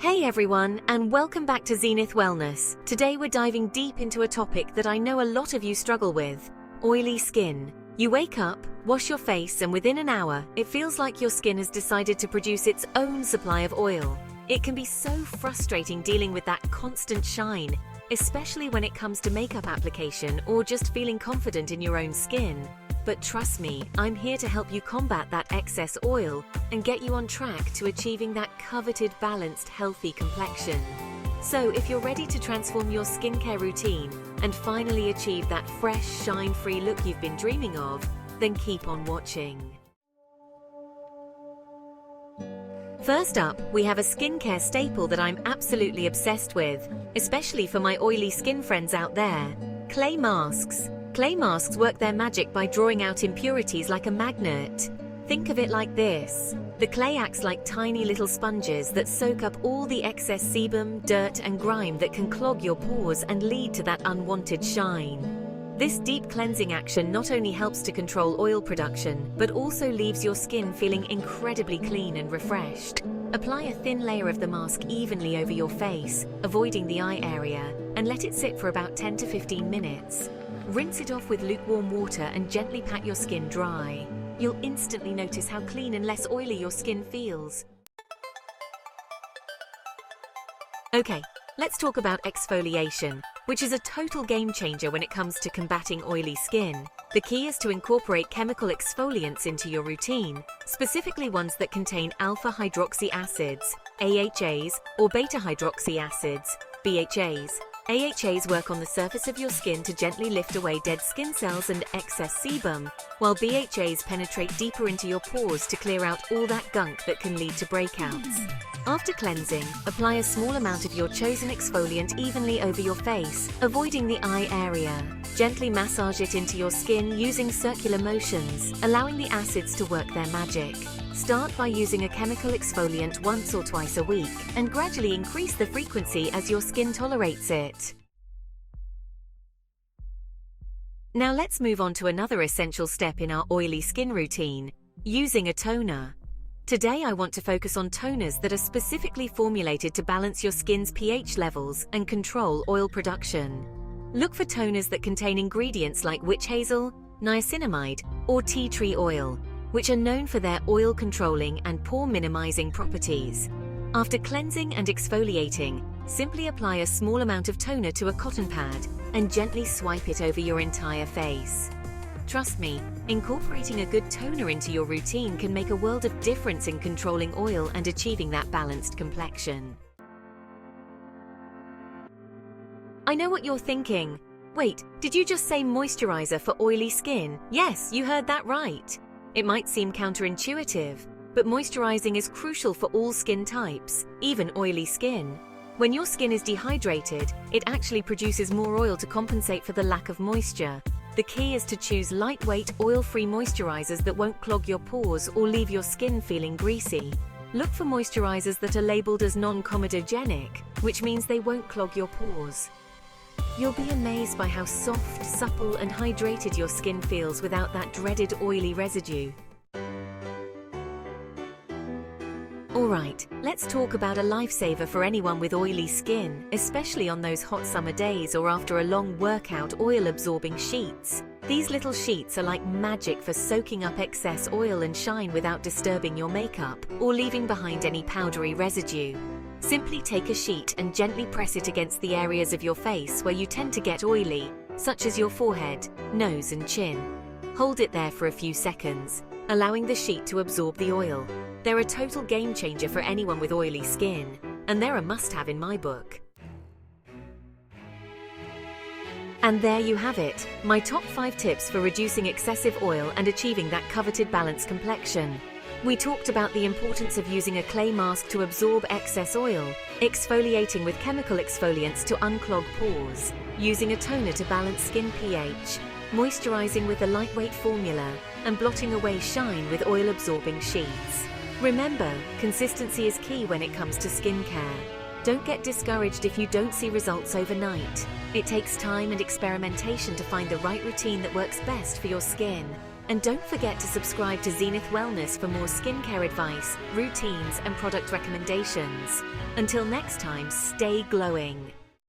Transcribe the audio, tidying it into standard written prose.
Hey everyone, and welcome back to Zenith Wellness. Today we're diving deep into a topic that I know a lot of you struggle with: oily skin. You wake up, wash your face, and within an hour, it feels like your skin has decided to produce its own supply of oil. It can be so frustrating dealing with that constant shine, especially when it comes to makeup application or just feeling confident in your own skin. But trust me, I'm here to help you combat that excess oil and get you on track to achieving that coveted, balanced, healthy complexion. So if you're ready to transform your skincare routine and finally achieve that fresh, shine-free look you've been dreaming of, then keep on watching. First up, we have a skincare staple that I'm absolutely obsessed with, especially for my oily skin friends out there: clay masks. Clay masks work their magic by drawing out impurities like a magnet. Think of it like this: the clay acts like tiny little sponges that soak up all the excess sebum, dirt, and grime that can clog your pores and lead to that unwanted shine. This deep cleansing action not only helps to control oil production, but also leaves your skin feeling incredibly clean and refreshed. Apply a thin layer of the mask evenly over your face, avoiding the eye area, and let it sit for about 10 to 15 minutes. Rinse it off with lukewarm water and gently pat your skin dry. You'll instantly notice how clean and less oily your skin feels. Okay, let's talk about exfoliation, which is a total game changer when it comes to combating oily skin. The key is to incorporate chemical exfoliants into your routine, specifically ones that contain alpha hydroxy acids, AHAs, or beta hydroxy acids, BHAs. AHAs work on the surface of your skin to gently lift away dead skin cells and excess sebum, while BHAs penetrate deeper into your pores to clear out all that gunk that can lead to breakouts. After cleansing, apply a small amount of your chosen exfoliant evenly over your face, avoiding the eye area. Gently massage it into your skin using circular motions, allowing the acids to work their magic. Start by using a chemical exfoliant once or twice a week, and gradually increase the frequency as your skin tolerates it. Now let's move on to another essential step in our oily skin routine: using a toner. Today I want to focus on toners that are specifically formulated to balance your skin's pH levels and control oil production. Look for toners that contain ingredients like witch hazel, niacinamide, or tea tree oil, which are known for their oil-controlling and pore-minimizing properties. After cleansing and exfoliating, simply apply a small amount of toner to a cotton pad and gently swipe it over your entire face. Trust me, incorporating a good toner into your routine can make a world of difference in controlling oil and achieving that balanced complexion. I know what you're thinking. Wait, did you just say moisturizer for oily skin? Yes, you heard that right. It might seem counterintuitive, but moisturizing is crucial for all skin types, even oily skin. When your skin is dehydrated, it actually produces more oil to compensate for the lack of moisture. The key is to choose lightweight, oil-free moisturizers that won't clog your pores or leave your skin feeling greasy. Look for moisturizers that are labeled as non-comedogenic, which means they won't clog your pores. You'll be amazed by how soft, supple, and hydrated your skin feels without that dreaded oily residue. Alright, let's talk about a lifesaver for anyone with oily skin, especially on those hot summer days or after a long workout: oil-absorbing sheets. These little sheets are like magic for soaking up excess oil and shine without disturbing your makeup or leaving behind any powdery residue. Simply take a sheet and gently press it against the areas of your face where you tend to get oily, such as your forehead, nose, and chin. Hold it there for a few seconds, allowing the sheet to absorb the oil. They're a total game changer for anyone with oily skin, and they're a must-have in my book. And there you have it, my top 5 tips for reducing excessive oil and achieving that coveted balanced complexion. We talked about the importance of using a clay mask to absorb excess oil, exfoliating with chemical exfoliants to unclog pores, using a toner to balance skin pH, moisturizing with a lightweight formula, and blotting away shine with oil-absorbing sheets. Remember, consistency is key when it comes to skincare. Don't get discouraged if you don't see results overnight. It takes time and experimentation to find the right routine that works best for your skin. And don't forget to subscribe to Zenith Wellness for more skincare advice, routines, and product recommendations. Until next time, stay glowing.